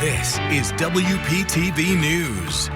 This is WPTV News.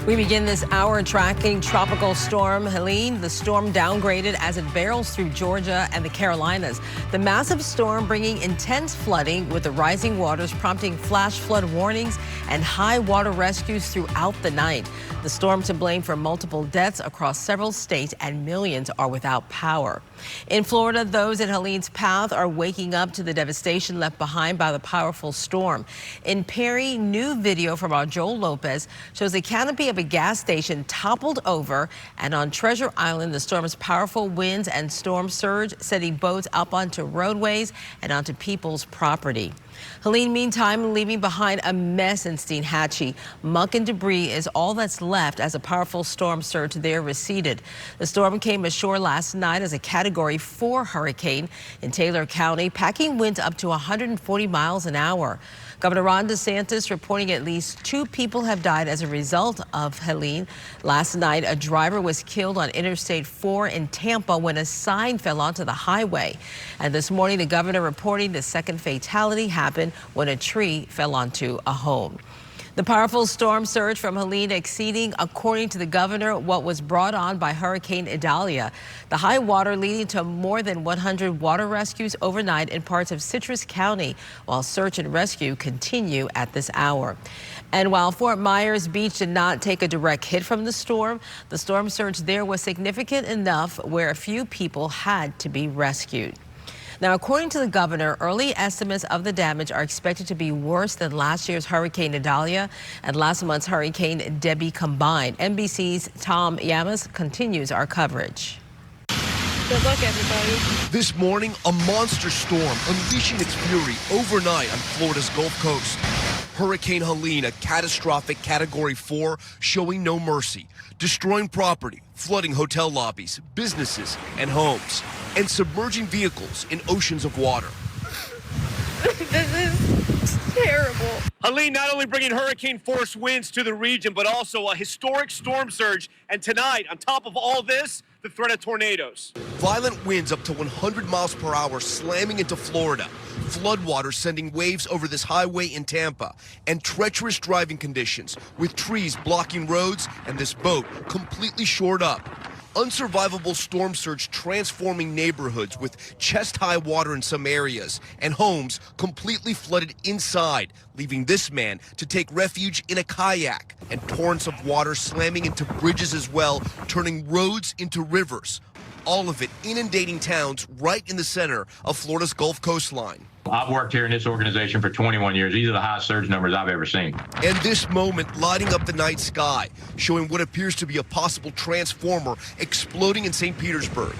We begin this hour tracking Tropical Storm Helene. The storm downgraded as it barrels through Georgia and the Carolinas. The massive storm bringing intense flooding with the rising waters prompting flash flood warnings and high water rescues throughout the night. The storm to blame for multiple deaths across several states and millions are without power. In Florida, those in Helene's path are waking up to the devastation left behind by the powerful storm. In Perry, new video from our Joel Lopez shows a canopy of a gas station toppled over, and on Treasure Island, the storm's powerful winds and storm surge setting boats up onto roadways and onto people's property. Helene, meantime, leaving behind a mess in Steinhatchee. Muck and debris is all that's left as a powerful storm surge there receded. The storm came ashore last night as a Category 4 hurricane in Taylor County, packing winds up to 140 miles an hour. Governor Ron DeSantis reporting at least 2 people have died as a result of Helene. Last night, a driver was killed on Interstate 4 in Tampa when a sign fell onto the highway. And this morning, the governor reporting the second fatality happened when a tree fell onto a home. The powerful storm surge from Helene exceeding, according to the governor, what was brought on by Hurricane Idalia. The high water leading to more than 100 water rescues overnight in parts of Citrus County, while search and rescue continue at this hour. And while Fort Myers Beach did not take a direct hit from the storm surge there was significant enough where a few people had to be rescued. Now, according to the governor, early estimates of the damage are expected to be worse than last year's Hurricane Idalia and last month's Hurricane Debbie combined. NBC's Tom Yamas continues our coverage. Good luck, everybody. This morning, a monster storm unleashing its fury overnight on Florida's Gulf Coast. Hurricane Helene, a catastrophic Category 4, showing no mercy, destroying property, flooding hotel lobbies, businesses, and homes, and submerging vehicles in oceans of water. This is terrible. Helene not only bringing hurricane force winds to the region, but also a historic storm surge. And tonight, on top of all this, the threat of tornadoes. Violent winds up to 100 miles per hour slamming into Florida. Floodwaters sending waves over this highway in Tampa, and treacherous driving conditions with trees blocking roads and this boat completely shored up. Unsurvivable storm surge transforming neighborhoods with chest-high water in some areas and homes completely flooded inside, leaving this man to take refuge in a kayak, and torrents of water slamming into bridges as well, turning roads into rivers. All of it inundating towns right in the center of Florida's Gulf coastline. I've worked here in this organization for 21 years. These are the highest surge numbers I've ever seen. And this moment lighting up the night sky, showing what appears to be a possible transformer exploding in St. Petersburg.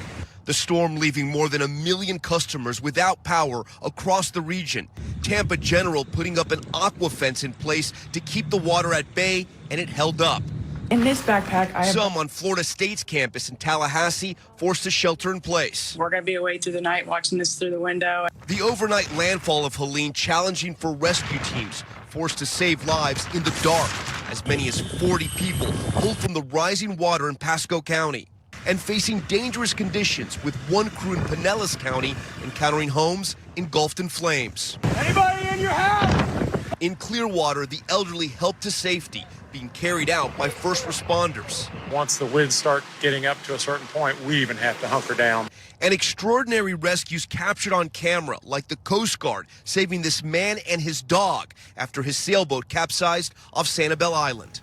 The storm leaving more than 1 million customers without power across the region. Tampa General putting up an aqua fence in place to keep the water at bay, and it held up. In this backpack, I have... Some on Florida State's campus in Tallahassee forced to shelter in place. We're going to be awake through the night watching this through the window. The overnight landfall of Helene challenging for rescue teams, forced to save lives in the dark. As many as 40 people pulled from the rising water in Pasco County. And facing dangerous conditions with one crew in Pinellas County encountering homes engulfed in flames. Anybody in your house? In Clearwater, the elderly helped to safety, being carried out by first responders. Once the winds start getting up to a certain point, we even have to hunker down. And extraordinary rescues captured on camera, like the Coast Guard saving this man and his dog after his sailboat capsized off Sanibel Island.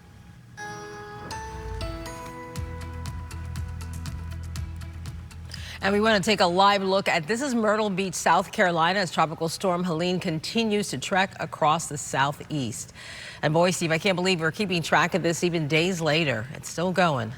And we want to take a live look at this is Myrtle Beach, South Carolina, as Tropical Storm Helene continues to trek across the southeast. And boy, Steve, I can't believe we're keeping track of this even days later. It's still going.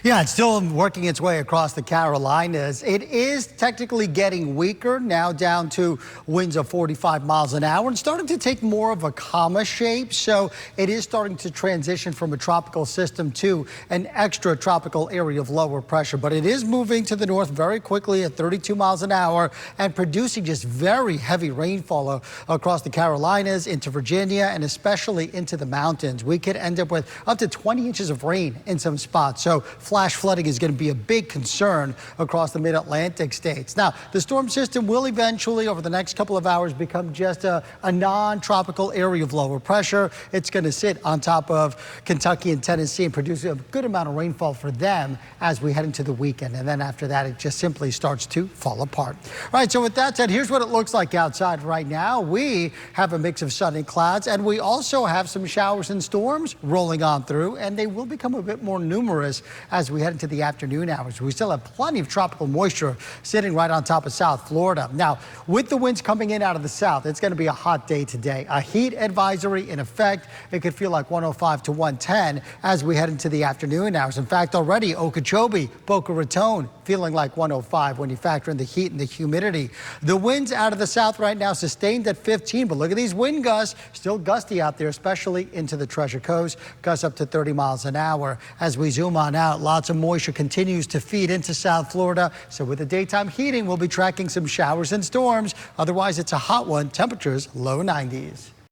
Yeah, it's still working its way across the Carolinas. It is technically getting weaker, now down to winds of 45 miles an hour and starting to take more of a calmer shape. So it is starting to transition from a tropical system to an extra tropical area of lower pressure. But it is moving to the north very quickly at 32 miles an hour and producing just very heavy rainfall across the Carolinas, into Virginia, and especially into the mountains. We could end up with up to 20 inches of rain in some spots. So flash flooding is going to be a big concern across the mid-Atlantic states. Now, the storm system will eventually, over the next couple of hours, become just a non-tropical area of lower pressure. It's going to sit on top of Kentucky and Tennessee and produce a good amount of rainfall for them as we head into the weekend. And then after that, it just simply starts to fall apart. All right, so with that said, here's what it looks like outside right now. We have a mix of sun and clouds, and we also have some showers and storms rolling on through, and they will become a bit more numerous as we head into the afternoon hours. We still have plenty of tropical moisture sitting right on top of South Florida. Now, with the winds coming in out of the south, it's going to be a hot day today. A heat advisory in effect. It could feel like 105 to 110 as we head into the afternoon hours. In fact, already Okeechobee, Boca Raton feeling like 105 when you factor in the heat and the humidity. The winds out of the south right now sustained at 15, but look at these wind gusts, still gusty out there, especially into the Treasure Coast, gusts up to 30 miles an hour. As we zoom on out, lots of moisture continues to feed into South Florida. So with the daytime heating, we'll be tracking some showers and storms. Otherwise, it's a hot one. Temperatures low 90s.